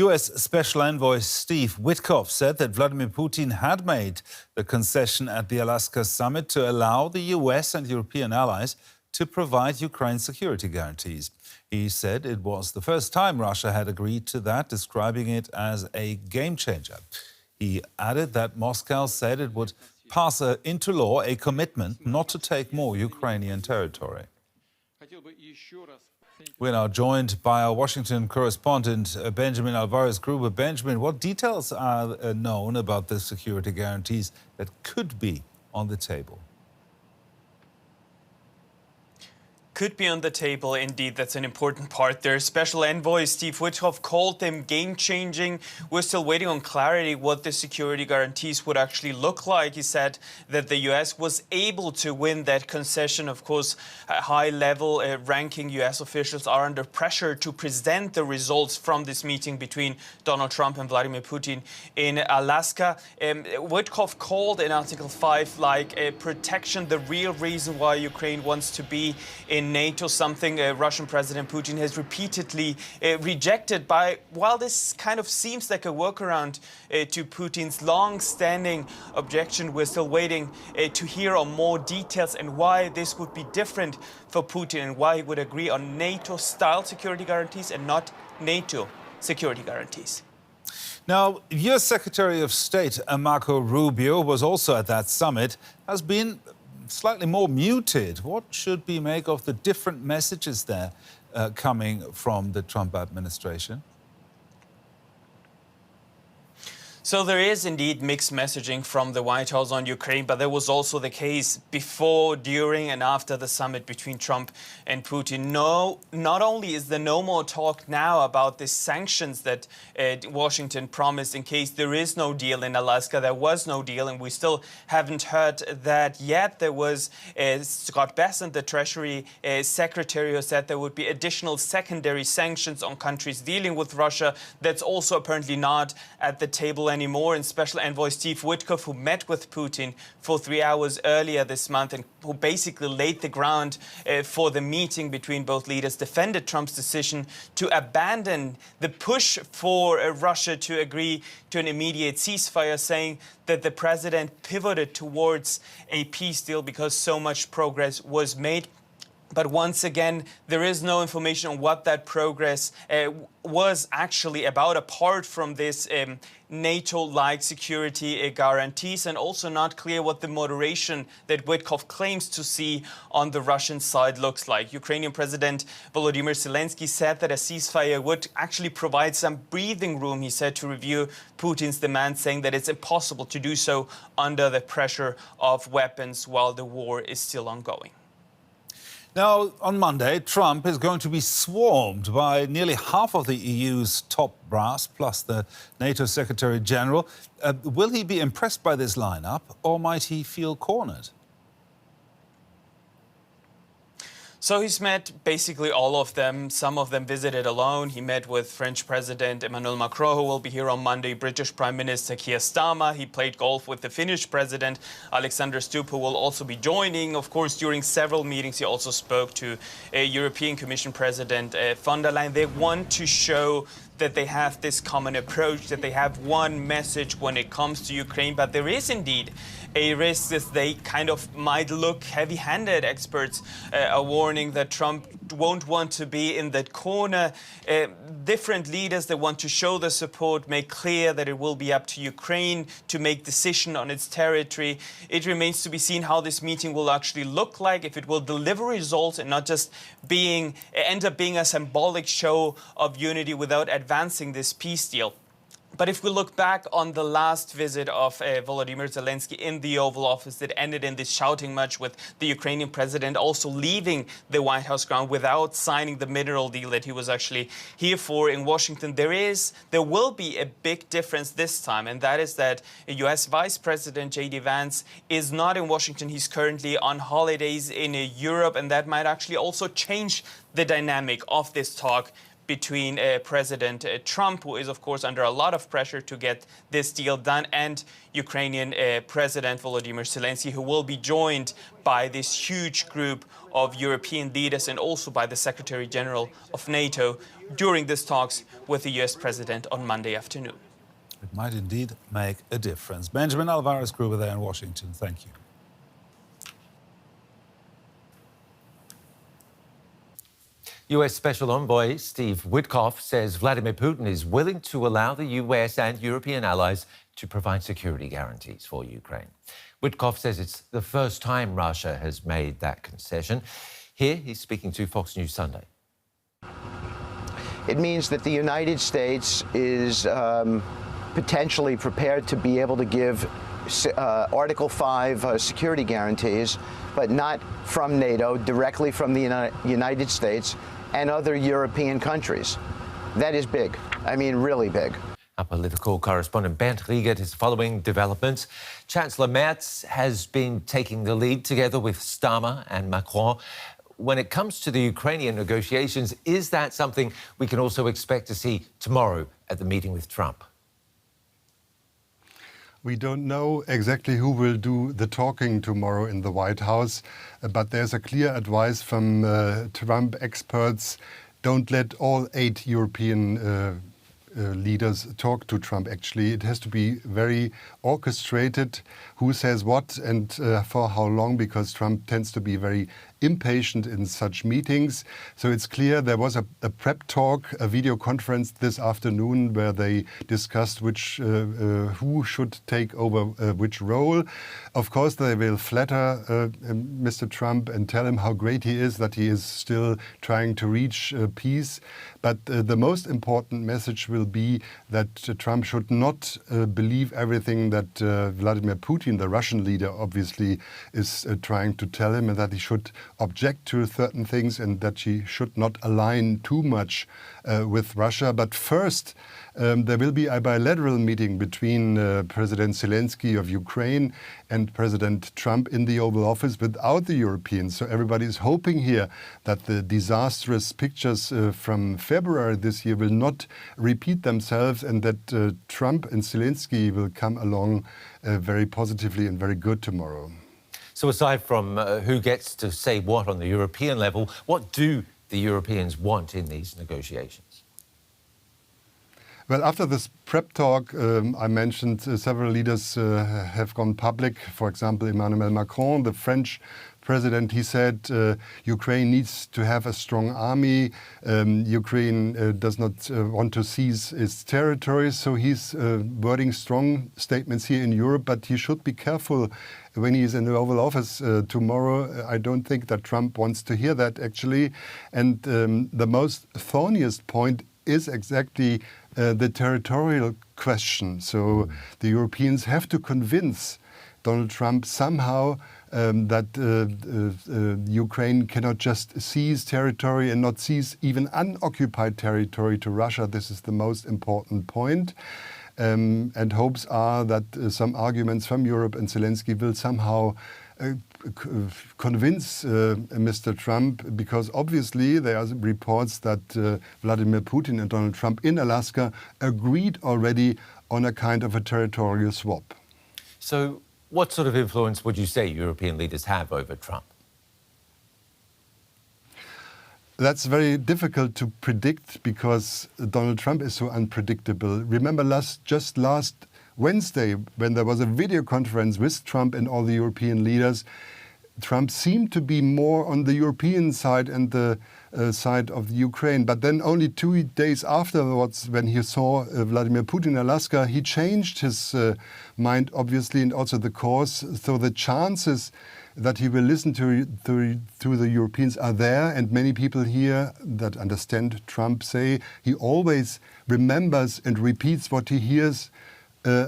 US Special Envoy Steve Witkoff said that Vladimir Putin had made the concession at the Alaska summit to allow the US and European allies to provide Ukraine security guarantees. He said it was the first time Russia had agreed to that, describing it as a game changer. He added that Moscow said it would pass into law a commitment not to take more Ukrainian territory. We're now joined by our Washington correspondent, Benjamin Alvarez Gruber. Benjamin, what details are known about the security guarantees that could be on the table? Could be on the table, indeed. That's an important part there. Special Envoy Steve Witkoff called them game-changing. We're still waiting on clarity what the security guarantees would actually look like. He said that the US was able to win that concession. Of course, high-level ranking US officials are under pressure to present the results from this meeting between Donald Trump and Vladimir Putin in Alaska. Witkoff called in Article 5 like a protection, the real reason why Ukraine wants to be in NATO, something Russian President Putin has repeatedly rejected. While this kind of seems like a workaround to Putin's long-standing objection, we're still waiting to hear on more details and why this would be different for Putin and why he would agree on NATO-style security guarantees and not NATO security guarantees. Now, US Secretary of State Marco Rubio was also at that summit, has been slightly more muted. What should we make of the different messages there coming from the Trump administration? So there is indeed mixed messaging from the White House on Ukraine, but there was also the case before, during and after the summit between Trump and Putin. No, not only is there no more talk now about the sanctions that Washington promised in case there is no deal in Alaska. There was no deal, and we still haven't heard that yet. There was Scott Bessent, the Treasury Secretary, who said there would be additional secondary sanctions on countries dealing with Russia. That's also apparently not at the table anymore. And Special Envoy Steve Witkoff, who met with Putin for 3 hours earlier this month and who basically laid the ground for the meeting between both leaders, defended Trump's decision to abandon the push for Russia to agree to an immediate ceasefire, saying that the president pivoted towards a peace deal because so much progress was made. But once again, there is no information on what that progress was actually about, apart from this NATO-like security guarantees, and also not clear what the moderation that Witkoff claims to see on the Russian side looks like. Ukrainian President Volodymyr Zelenskyy said that a ceasefire would actually provide some breathing room, he said, to review Putin's demands, saying that it's impossible to do so under the pressure of weapons while the war is still ongoing. Now, on Monday, Trump is going to be swarmed by nearly half of the EU's top brass, plus the NATO Secretary General. Will he be impressed by this lineup, or might he feel cornered? So he's met basically all of them. Some of them visited alone. He met with French President Emmanuel Macron, who will be here on Monday, British Prime Minister Keir Starmer. He played golf with the Finnish President Alexander Stubb, who will also be joining. Of course, during several meetings, he also spoke to European Commission President von der Leyen. They want to show that they have this common approach, that they have one message when it comes to Ukraine. But there is indeed a risk that they kind of might look heavy-handed. Experts are warning that Trump won't want to be in that corner. Different leaders that want to show their support make clear that it will be up to Ukraine to make decision on its territory. It remains to be seen how this meeting will actually look like, if it will deliver results and not just end up being a symbolic show of unity without advancing this peace deal. But if we look back on the last visit of Volodymyr Zelenskyy in the Oval Office that ended in this shouting match with the Ukrainian president also leaving the White House ground without signing the mineral deal that he was actually here for in Washington, there will be a big difference this time, and that is that US Vice President J.D. Vance is not in Washington. He's currently on holidays in Europe, and that might actually also change the dynamic of this talk between President Trump, who is, of course, under a lot of pressure to get this deal done, and Ukrainian President Vladimir Zelenskyy, who will be joined by this huge group of European leaders and also by the Secretary General of NATO during these talks with the US President on Monday afternoon. It might indeed make a difference. Benjamin Alvarez Gruber there in Washington. Thank you. US Special Envoy Steve Witkoff says Vladimir Putin is willing to allow the US and European allies to provide security guarantees for Ukraine. Witkoff says it's the first time Russia has made that concession. Here he's speaking to Fox News Sunday. It means that the United States is potentially prepared to be able to give Article 5 security guarantees, but not from NATO, directly from the United States and other European countries. That is big. I mean, really big. Our political correspondent Bernd Riegert is following developments. Chancellor Merz has been taking the lead together with Starmer and Macron. When it comes to the Ukrainian negotiations, is that something we can also expect to see tomorrow at the meeting with Trump? We don't know exactly who will do the talking tomorrow in the White House, but there's a clear advice from Trump experts: don't let all 8 European leaders talk to Trump. Actually, it has to be very orchestrated, who says what and for how long, because Trump tends to be very impatient in such meetings. So it's clear there was a prep talk, a video conference this afternoon where they discussed who should take over which role. Of course, they will flatter Mr. Trump and tell him how great he is, that he is still trying to reach peace. But the most important message will be that Trump should not believe everything that Vladimir Putin, the Russian leader, obviously is trying to tell him, and that he should object to certain things and that he should not align too much with Russia. But first, there will be a bilateral meeting between President Zelenskyy of Ukraine and President Trump in the Oval Office without the Europeans. So everybody is hoping here that the disastrous pictures from February this year will not repeat themselves, and that Trump and Zelenskyy will come along very positively and very good tomorrow. So aside from who gets to say what on the European level, what do the Europeans want in these negotiations? Well, after this prep talk, I mentioned several leaders have gone public. For example, Emmanuel Macron, the French president, he said Ukraine needs to have a strong army. Ukraine does not want to seize its territories. So he's wording strong statements here in Europe, but he should be careful when he is in the Oval Office tomorrow. I don't think that Trump wants to hear that, actually. And the most thorniest point is exactly the territorial question. So the Europeans have to convince Donald Trump somehow that Ukraine cannot just seize territory and not seize even unoccupied territory to Russia. This is the most important point. And hopes are that some arguments from Europe and Zelenskyy will somehow convince Mr. Trump, because obviously there are reports that Vladimir Putin and Donald Trump in Alaska agreed already on a kind of a territorial swap. So what sort of influence would you say European leaders have over Trump? That's very difficult to predict because Donald Trump is so unpredictable. Remember just last Wednesday, when there was a video conference with Trump and all the European leaders, Trump seemed to be more on the European side and the side of the Ukraine. But then only 2 days afterwards, when he saw Vladimir Putin in Alaska, he changed his mind, obviously, and also the course. So the chances that he will listen to the Europeans are there. And many people here that understand Trump say he always remembers and repeats what he hears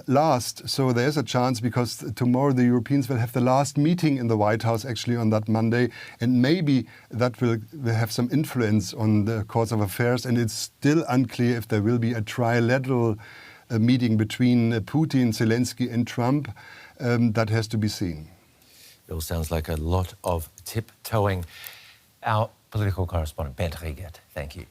last. So there's a chance, because tomorrow the Europeans will have the last meeting in the White House actually on that Monday, and maybe that will have some influence on the course of affairs. And it's still unclear if there will be a trilateral meeting between Putin, Zelenskyy and Trump. That has to be seen. It all sounds like a lot of tiptoeing. Our political correspondent, Bernd Riegert, thank you.